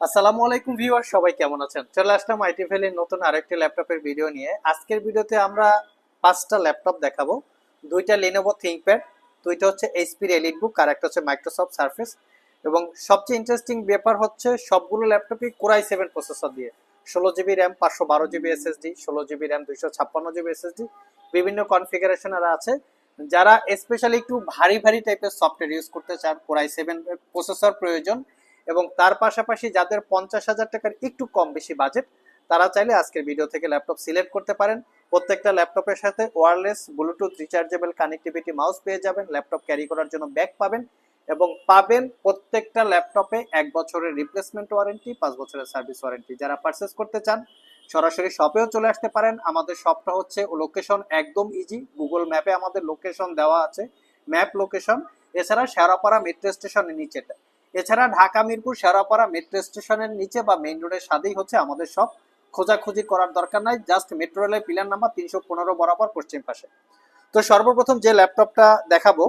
আসসালামু আলাইকুম ভিউয়ার, সবাই কেমন আছেন? চলে আসলাম আইটি ভ্যালির নতুন আরেকটি ল্যাপটপের ভিডিও নিয়ে। আজকের ভিডিওতে আমরা 5টা ল্যাপটপ দেখাবো। দুইটা Lenovo ThinkPad, দুইটা হচ্ছে এইচপির এলিটবুক, আর একটা হচ্ছে মাইক্রোসফট সারফেস। এবং সবচেয়ে ইন্টারেস্টিং ব্যাপার হচ্ছে সবগুলো ল্যাপটপই Core i7 প্রসেসর দিয়ে, 16 GB RAM, 512 GB SSD, 16 GB RAM, 256 GB SSD, বিভিন্ন কনফিগারেশনের আছে। যারা স্পেশালি একটু ভারী ভারী টাইপের সফটওয়্যার ইউজ করতে চান, Core i7 প্রসেসর প্রয়োজন, এবং তার পাশাপাশি যাদের 50,000 টাকার একটু কম বেশি বাজেট, তারা চাইলে আজকের ভিডিও থেকে ল্যাপটপ সিলেক্ট করতে পারেন। প্রত্যেকটা ল্যাপটপের সাথে wireless Bluetooth rechargeable connectivity mouse পেয়ে যাবেন, ল্যাপটপ ক্যারি করার জন্য ব্যাগ পাবেন, এবং পাবেন প্রত্যেকটা ল্যাপটপে 1 বছরের রিপ্লেসমেন্ট ওয়ারেন্টি, 5 বছরের সার্ভিস ওয়ারেন্টি। যারা পারচেস করতে চান সরাসরি শপেও চলে আসতে পারেন। আমাদের শপটা হচ্ছে লোকেশন একদম ইজি, গুগল ম্যাপে আমাদের লোকেশন দেওয়া আছে, ম্যাপ লোকেশন। এছাড়া শেরাপাড়া মেট্রো স্টেশনের নিচে, এছাড়া ঢাকা মিরপুর শেরাপাড়া মেট্রো স্টেশনের নিচে বা মেইন রোডের সাথেই হচ্ছে আমাদের সব। খোঁজাখুঁজি করার দরকার নাই, জাস্ট মেট্রো রেলের পিলার নাম্বার 315 বরাবর পশ্চিম পাশে। তো সর্বপ্রথম যে ল্যাপটপটা দেখাবো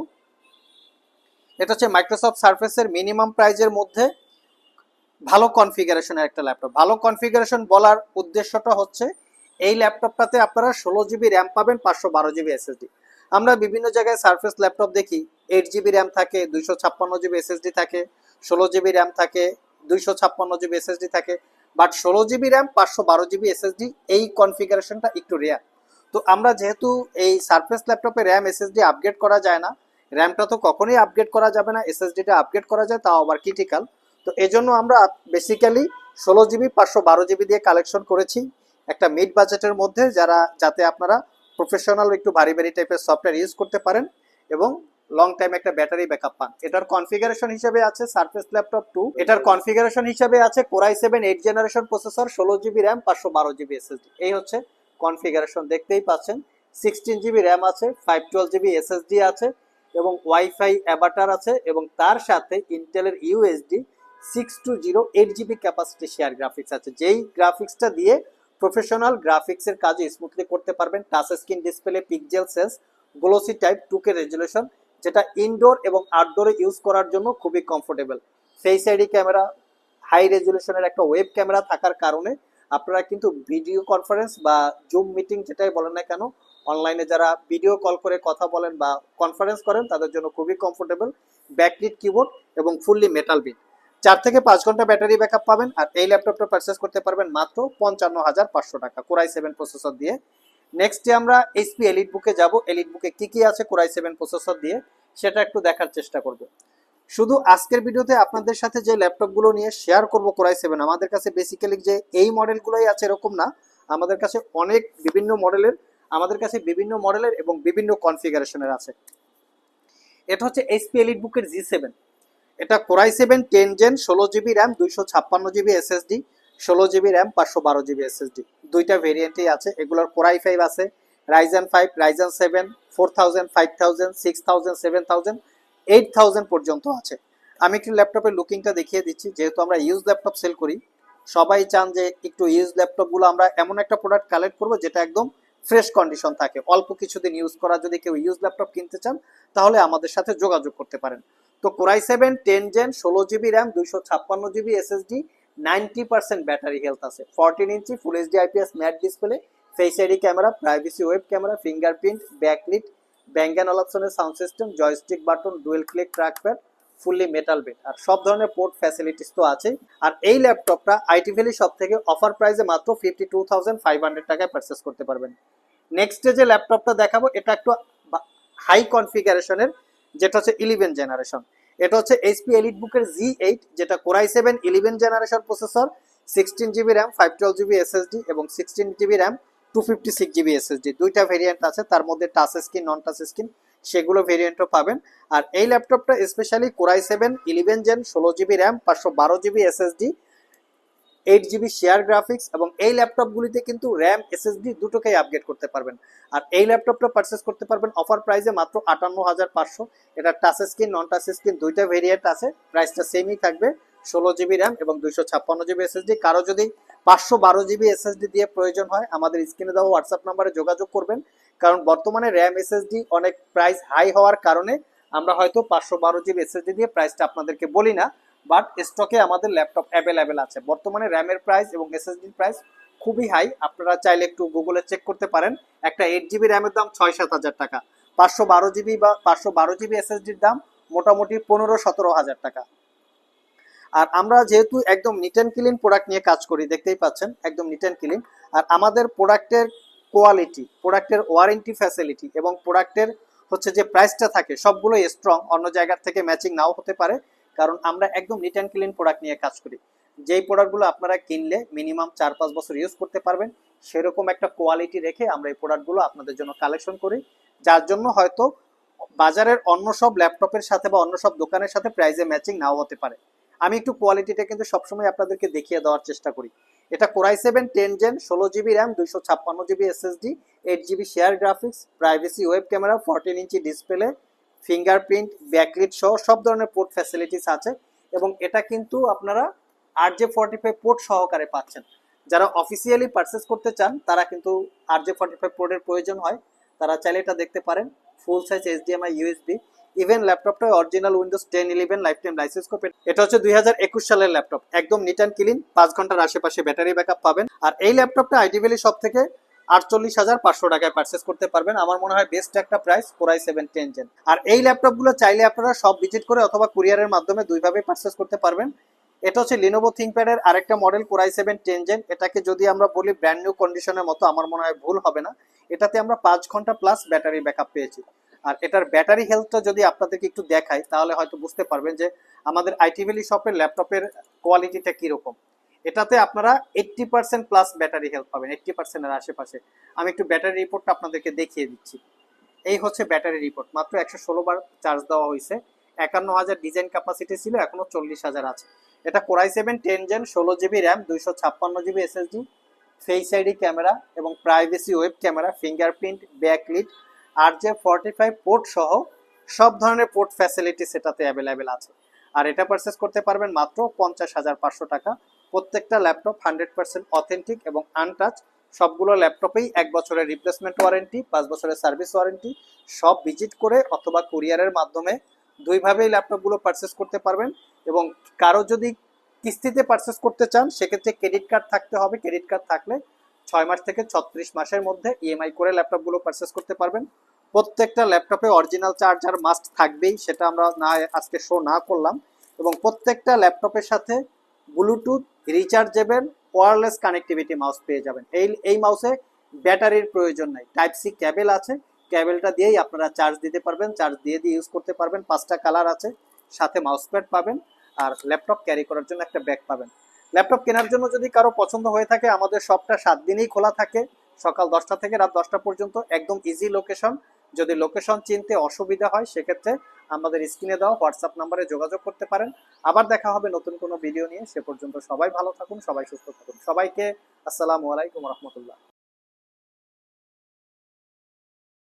এটা হচ্ছে মাইক্রোসফট সারফেসের মিনিমাম প্রাইজের মধ্যে ভালো কনফিগারেশনের একটা ল্যাপটপ। ভালো কনফিগারেশন বলার উদ্দেশ্যটা হচ্ছে এই ল্যাপটপটাতে আপনারা 16 জিবি র্যাম পাবেন, 512 জিবি এসএসডি। আমরা বিভিন্ন জায়গায় সারফেস ল্যাপটপ দেখি 8 জিবি র্যাম থাকে, 256 জিবি এসএসডি থাকে, 16 জিবি র্যাম থাকে, 256 জিবি এসএসডি থাকে, but 16 GB RAM, 512 GB SSD এই কনফিগারেশনটা একটু রেয়ার। তো আমরা যেহেতু এই সারফেস ল্যাপটপে র্যাম এসএসডি আপগ্রেড করা যায় না, র্যামটা তো কখনোই আপগ্রেড করা যাবে না, এসএসডিটা আপগ্রেড করা যায়, তাও আবার ক্রিটিক্যাল। তো এই জন্য আমরা বেসিক্যালি 16 জিবি, 512 জিবি দিয়ে কালেকশন করেছি একটা মিড বাজেটের মধ্যে, যাতে আপনারা প্রফেশনাল একটু ভারী ভারী টাইপের সফটওয়্যার ইউজ করতে পারেন এবং লং টাইম একটা ব্যাটারি ব্যাকআপ পান। এটার কনফিগারেশন হিসেবে আছে সারফেস ল্যাপটপ 2, এটার কনফিগারেশন হিসেবে আছে Core i7 8 generation processor, 16 GB RAM, 512 GB SSD. এই হচ্ছে কনফিগারেশন, দেখতেই পাচ্ছেন। 16 জিবি র্যাম আছে, 512 জিবি এসএসডি আছে, এবং ওয়াইফাই অ্যাভাটার আছে, এবং তার সাথে ইন্টেলের USD 620 8 GB capacity share graphics আছে, যেই গ্রাফিক্সটা দিয়ে প্রফেশনাল গ্রাফিক্সের কাজ স্মুথলি করতে পারবেন। Touch screen display, pixel sense, glossy type 2K resolution, যেটা ইনডোর এবং আউটডোরে ইউজ করার জন্য খুবই comfortable. Face ID camera, high রেজুলেশনের একটা ওয়েব ক্যামেরা থাকার কারণে আপনারা কিন্তু ভিডিও কনফারেন্স বা জুম মিটিং যেটাই বলেন না কেন, অনলাইনে যারা ভিডিও কল করে কথা বলেন বা কনফারেন্স করেন তাদের জন্য খুবই কমফোর্টেবল। ব্যাকলিট কিবোর্ড এবং ফুললি মেটাল বিট, 4 থেকে 5 ঘন্টা ব্যাটারি ব্যাকআপ পাবেন। আর এই ল্যাপটপটা পারচেস করতে পারবেন মাত্র 55,500 টাকা Core i7 প্রসেসর দিয়ে। নেক্সটে আমরা এইচপি এলিট বুকে যাব। এলিট বুকে কি কি আছে Core i7 প্রসেসর দিয়ে সেটা একটু দেখার চেষ্টা করব। শুধু আজকের ভিডিওতে আপনাদের সাথে যে ল্যাপটপগুলো নিয়ে শেয়ার করব Core i7, আমাদের কাছে বেসিক্যালি যে এই মডেলগুলোই আছে এরকম না, আমাদের কাছে অনেক বিভিন্ন মডেলের এবং বিভিন্ন কনফিগারেশনের আছে। এটা হচ্ছে এইচপি এলিট বুকের G7। এটা Core i7 10 gen, 16 GB RAM, 256 GB SSD, 16 GB RAM, 512 GB SSD, দুইটা ভেরিয়েন্টই আছে। এগুলোর Core i5 আছে, Ryzen 5, Ryzen 7, 4000, 5000, 6000, 7000, 8000 পর্যন্ত আছে। আমি একটু ল্যাপটপের লুকিংটা দেখিয়ে দিচ্ছি, যেহেতু আমরা ইউজ ল্যাপটপ সেল করি, সবাই চান যে একটু ইউজ ল্যাপটপগুলো আমরা এমন একটা প্রোডাক্ট কালেক্ট করবো যেটা একদম ফ্রেশ কন্ডিশন থাকে। অল্প কিছুদিন ইউজ করা যদি কেউ ইউজ ল্যাপটপ কিনতে চান তাহলে আমাদের সাথে যোগাযোগ করতে পারেন। তো Core i7 10 gen, 16 GB RAM, 256 GB SSD, 90% battery health আছে, 14 inch full HD IPS matte display, face ID camera, privacy web camera, fingerprint, backlit, Bang and অলাপশনের sound system, joystick button, dual click trackpad, fully metal বেড, আর সব ধরনের port facilities তো আছেই। আর এই ল্যাপটপটা আইটি ভ্যালি সব থেকে অফার প্রাইসে মাত্র 52,500 টাকায় পারচেস করতে পারবেন। নেক্সটে যে ল্যাপটপটা দেখাবো এটা একটু হাই কনফিগারেশনের, যেটা হচ্ছে 11 জেনারেশন। এটা হচ্ছে এইচপি এলিটবুকের G8, যেটা Core i7 11 generation processor, 16 GB RAM, 512 GB SSD, এবং 16 জিবি র্যাম, 256 জিবি এসএসডি, দুইটা ভেরিয়েন্ট আছে। তার মধ্যে touch screen, non touch screen, সেগুলো ভেরিয়েন্টও পাবেন। আর এই ল্যাপটপটা specially Core i7 11 gen, 16 GB RAM, 512 GB SSD, 8 GB share graphics, এবং এই ল্যাপটপগুলিতে কিন্তু র্যাম এসএসডি দুটোকেই আপগ্রেড করতে পারবেন। আর এই ল্যাপটপটা পারচেস করতে পারবেন অফার প্রাইসে মাত্র 58,500। এটা touch screen, non touch screen দুইটা ভেরিয়েন্ট আছে, প্রাইসটা সেমই থাকবে, 16 জিবি র্যাম এবং 256 জিবি এসএসডি। কারো যদি 512 জিবি এসএসডি দিয়ে প্রয়োজন হয় আমাদের স্ক্রিনে দেওয়া হোয়াটসঅ্যাপ নাম্বারে যোগাযোগ করবেন, কারণ বর্তমানে র্যাম এসএসডি অনেক প্রাইস হাই হওয়ার কারণে আমরা হয়তো 512 জিবি এসএসডি দিয়ে প্রাইসটা আপনাদেরকে বলি না, বাট স্টকে আমাদের ল্যাপটপ অ্যাভেলেবেল আছে। বর্তমানে র্যামের প্রাইস এবং এসএসডির প্রাইস খুবই হাই, আপনারা চাইলে একটু গুগলে চেক করতে পারেন। একটা 8 জিবি র্যামের দাম 6-7 হাজার টাকা, 512 জিবি বা 512 জিবি এসএসডির দাম মোটামুটি 15-17 হাজার টাকা। আর আমরা যেহেতু একদম নিট অ্যান্ড ক্লিন প্রোডাক্ট নিয়ে কাজ করি, দেখতেই পাচ্ছেন একদম নিট অ্যান্ড ক্লিন। আর আমাদের প্রোডাক্টের কোয়ালিটি, প্রোডাক্টের ওয়ারেন্টি ফ্যাসিলিটি এবং প্রোডাক্টের হচ্ছে যে প্রাইসটা থাকে সবগুলোই স্ট্রং, অন্য জায়গার থেকে ম্যাচিং নাও হতে পারে, কারণ আমরা একদম নিট অ্যান্ড ক্লিন প্রোডাক্ট নিয়ে কাজ করি। যেই প্রোডাক্টগুলো আপনারা কিনলে মিনিমাম 4-5 বছর ইউজ করতে পারবেন, সেরকম একটা কোয়ালিটি রেখে আমরা এই প্রোডাক্টগুলো আপনাদের জন্য কালেকশন করি, যার জন্য হয়তো বাজারের অন্য সব ল্যাপটপের সাথে বা অন্য সব দোকানের সাথে প্রাইসে ম্যাচিং নাও হতে পারে। আমি একটু কোয়ালিটিটা কিন্তু সবসময় আপনাদেরকে দেখিয়ে দেওয়ার চেষ্টা করি। এটা Core i 7 10 gen, 16 GB RAM, 256 GB SSD, 8 GB share graphics, privacy web camera, 14 inch display, fingerprint, backlit সহ সব ধরনের পোর্ট ফ্যাসিলিটিস আছে। এবং এটা কিন্তু আপনারা RJ45 পোর্ট সহকারে পাচ্ছেন। যারা অফিসিয়ালি পারচেস করতে চান তারা কিন্তু RJ45 পোর্টের প্রয়োজন হয়, তারা চাইলে এটা দেখতে পারেন। Full size HDMI USB, even ল্যাপটপটা original Windows 10-11 lifetime licence copy. এটা হচ্ছে 2021 সালের ল্যাপটপ, একদম নিট অ্যান্ড ক্লিন, 5 ঘন্টার আশেপাশে ব্যাটারি ব্যাকআপ পাবেন। আর এই ল্যাপটপটা আইটি ভ্যালি শপ থেকে 48,500 টাকায় পারচেস করতে পারবেন। আমার মনে হয় বেস্ট একটা প্রাইস কোরাই 7 10 জেন। আর এই ল্যাপটপগুলো চাইলে আপনারা সব ভিজিট করে অথবা কুরিয়ারের মাধ্যমে দুইভাবে পারচেস করতে পারবেন। এটা হচ্ছে লিনোভো থিংকপ্যাডের আরেকটা মডেল কোরাই 7 10 জেন। এটাকে যদি আমরা বলি ব্র্যান্ড নিউ কন্ডিশনের মতো, আমার মনে হয় ভুল হবে না। এটাতে আমরা 5 ঘন্টা প্লাস ব্যাটারি ব্যাকআপ পেয়েছি। আর এটার ব্যাটারি হেলথটা যদি আপনাদেরকে একটু দেখাই তাহলে হয়তো বুঝতে পারবেন যে আমাদের আইটি ভ্যালি শপের ল্যাপটপের কোয়ালিটিটা কিরকম। এটাতে আপনারা 80% প্লাস ব্যাটারি হেলথ পাবেন, 80%-এর আশেপাশে। আমি একটু ব্যাটারি রিপোর্টটা আপনাদেরকে দেখিয়ে দিচ্ছি। এই হচ্ছে ব্যাটারি রিপোর্ট, মাত্র 116 বার চার্জ দেওয়া হয়েছে। 51,000 ডিজাইন ক্যাপাসিটি ছিল, এখনো 40,000 আছে। এটা Core i 7 10 gen, 16 GB RAM, 256 GB SSD, face ID camera এবং privacy web camera, fingerprint, backlit, RJ45 port সহ সব ধরনের পোর্ট ফ্যাসিলিটি সেটাতে অ্যাভেলেবেল আছে। আর এটা পারচেস করতে পারবেন মাত্র 50,500 টাকা। প্রত্যেকটা ল্যাপটপ 100% অথেন্টিক এবং আনটাচ। সবগুলো ল্যাপটপেই 1 বছরের রিপ্লেসমেন্ট ওয়ারেন্টি, 5 বছরের সার্ভিস ওয়ারেন্টি। সব ভিজিট করে অথবা কুরিয়ারের মাধ্যমে দুইভাবেই ল্যাপটপগুলো পারচেস করতে পারবেন। এবং কারো যদি কিস্তিতে পারচেস করতে চান সেক্ষেত্রে ক্রেডিট কার্ড থাকতে হবে। ক্রেডিট কার্ড থাকলে 6 মাস থেকে 36 মাসের মধ্যে ইএমআই করে ল্যাপটপগুলো পারচেস করতে পারবেন। প্রত্যেকটা ল্যাপটপে অরিজিনাল চার্জার মাস্ট থাকবেই, সেটা আমরা না আজকে শো না করলাম। এবং প্রত্যেকটা ল্যাপটপের সাথে Bluetooth, rechargeable, wireless connectivity mouse পেয়ে যাবেন। এই মাউসে ব্যাটারির প্রয়োজন নাই, টাইপ সি ক্যাবেল আছে, ক্যাবেলটা দিয়েই আপনারা চার্জ দিতে পারবেন, চার্জ দিয়ে ইউজ করতে পারবেন। 5টা কালার আছে, সাথে মাউস প্যাড পাবেন আর ল্যাপটপ ক্যারি করার জন্য একটা ব্যাগ পাবেন। ল্যাপটপ কেনার জন্য যদি কারো পছন্দ হয়ে থাকে, আমাদের শপটা 7 দিনই খোলা থাকে, সকাল 10টা থেকে রাত 10টা পর্যন্ত। একদম ইজি লোকেশন। যদি লোকেশন চিনতে অসুবিধা হয় সেক্ষেত্রে আমাদের স্ক্রিনে দেওয়া হোয়াটসঅ্যাপ নাম্বারে যোগাযোগ করতে পারেন। আবার দেখা হবে নতুন কোনো ভিডিও নিয়ে। সে পর্যন্ত সবাই ভালো থাকুন, সবাই সুস্থ থাকুন। সবাইকে আসসালামু আলাইকুম রহমতুল্লাহ।